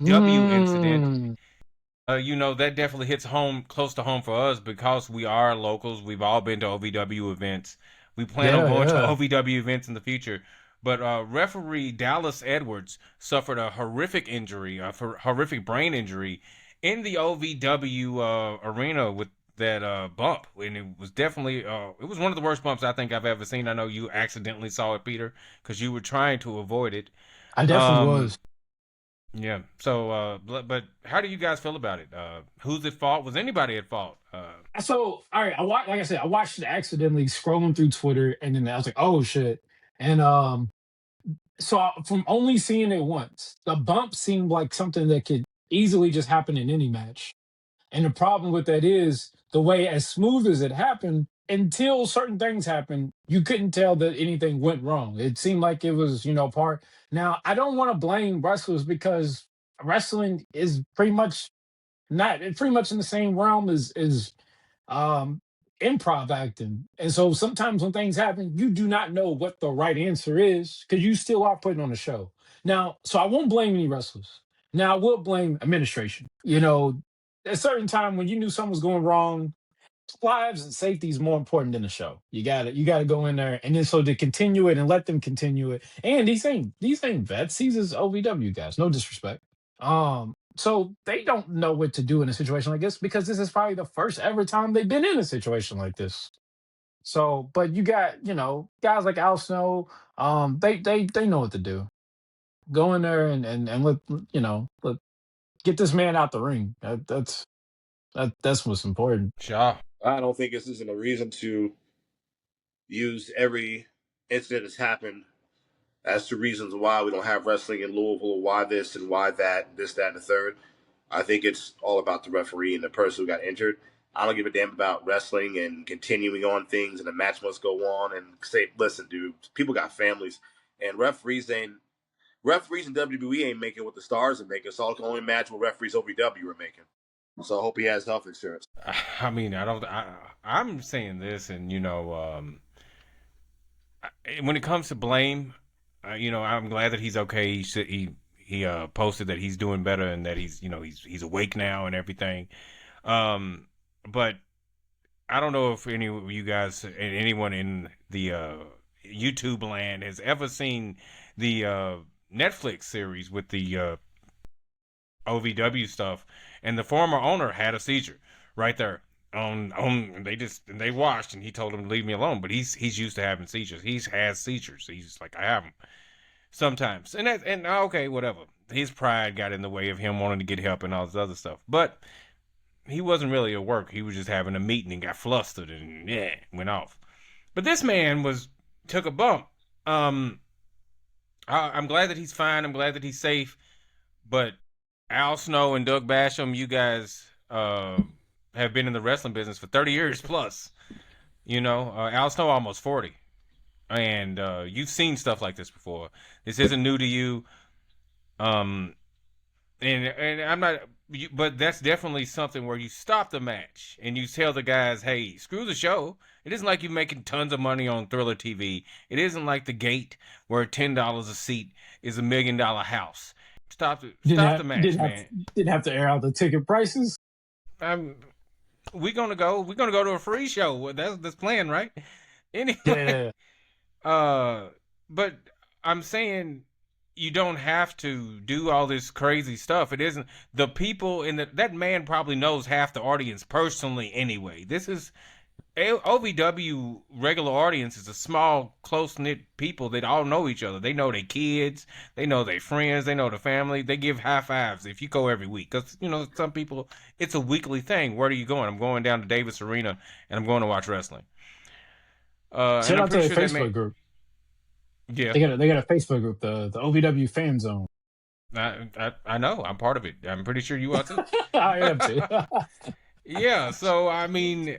incident, Mm. that definitely hits home close to home for us because we are locals. We've all been to OVW events. We plan on Yeah, going to yeah. OVW events in the future. But referee Dallas Edwards suffered a horrific injury, horrific brain injury in the OVW arena with that bump. And it was definitely, it was one of the worst bumps I think I've ever seen. I know you accidentally saw it, Peter, because you were trying to avoid it. I definitely Um, was. yeah. So, but how do you guys feel about it? Who's at fault? Was anybody at fault? So, all right, I watched, like I said, I watched it accidentally scrolling through Twitter, and then I was like, oh shit. And from only seeing it once, the bump seemed like something that could easily just happen in any match. And the problem with that is the way as smooth as it happened, until certain things happened, you couldn't tell that anything went wrong. It seemed like it was, part. Now, I don't want to blame wrestlers because wrestling is pretty much not pretty much in the same realm as um improv acting. And so sometimes when things happen, you do not know what the right answer is because you still are putting on a show. Now, so I won't blame any wrestlers. Now I will blame administration. At a certain time when you knew something was going wrong, lives and safety is more important than the show. You gotta go in there and then so to continue it and let them continue it. And these ain't vets. These is OVW guys. No disrespect. So they don't know what to do in a situation like this because this is probably the first ever time they've been in a situation like this. So, but you got, guys like Al Snow, they know what to do. Go in there and get this man out the ring. That's what's important. Shaw. I don't think this isn't a reason to use every incident that's happened as to reasons why we don't have wrestling in Louisville, or why this and why that, this, that, and the third. I think it's all about the referee and the person who got injured. I don't give a damn about wrestling and continuing on things, and the match must go on. And say, listen, dude, people got families, and referees in WWE ain't making what the stars are making. So the only match what referees OVW are making. So I hope he has health insurance. I mean, I don't. I'm saying this, and when it comes to blame, I'm glad that he's okay. He posted that he's doing better and that he's awake now and everything. But I don't know if any of you guys and anyone in the YouTube land has ever seen the Netflix series with the OVW stuff, and the former owner had a seizure right there. They watched and he told him to leave me alone, but he's used to having seizures. He's has seizures. He's like, I have them sometimes, and okay, whatever. His pride got in the way of him wanting to get help and all this other stuff, but he wasn't really at work. He was just having a meeting and got flustered and went off. But this man took a bump. Um, I'm glad that he's fine. I'm glad that he's safe. But Al Snow and Doug Basham, you guys have been in the wrestling business for 30 years plus. Al Snow almost 40. And you've seen stuff like this before. This isn't new to you. Um, and I'm not, but that's definitely something where you stop the match and you tell the guys, hey, screw the show. It isn't like you're making tons of money on Thriller TV. It isn't like the gate where $10 a seat is $1 million house. Didn't Stop the have match, man. didn't have to air out the ticket prices. I'm we're gonna go to a free show. Well, that's playing, right? Anyway, Yeah. uh, but I'm saying you don't have to do all this crazy stuff. It isn't the people in that man probably knows half the audience personally anyway. This is OVW regular audience is a small, close knit people that all know each other. They know their kids, they know their friends, they know the family. They give high fives if you go every week. Because some people, it's a weekly thing. Where are you going? I'm going down to Davis Arena and I'm going to watch wrestling. And Shout I'm out to pretty their sure that may, Facebook group. yeah, They got a Facebook group, the OVW fan zone. I know. I'm part of it. I'm pretty sure you are too. I am too. Yeah. So I mean,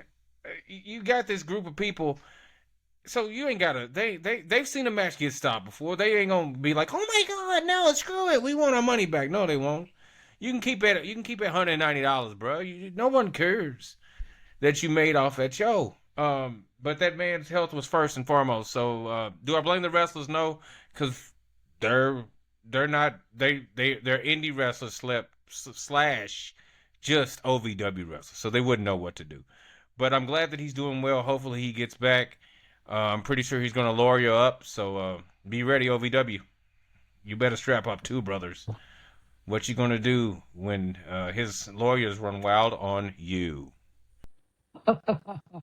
you got this group of people. So you ain't gotta. They've seen a match get stopped before. They ain't gonna be like, oh my god, no, screw it. We want our money back. No, they won't. You can keep it. You can keep it $190, bro. No one cares that you made off that show. But that man's health was first and foremost. So do I blame the wrestlers? No, because they're they're not they're indie wrestlers slash just OVW wrestlers, so they wouldn't know what to do. But I'm glad that he's doing well. Hopefully he gets back. I'm pretty sure he's gonna lawyer you up. So be ready, OVW. You better strap up too, brothers. What you gonna do when his lawyers run wild on you?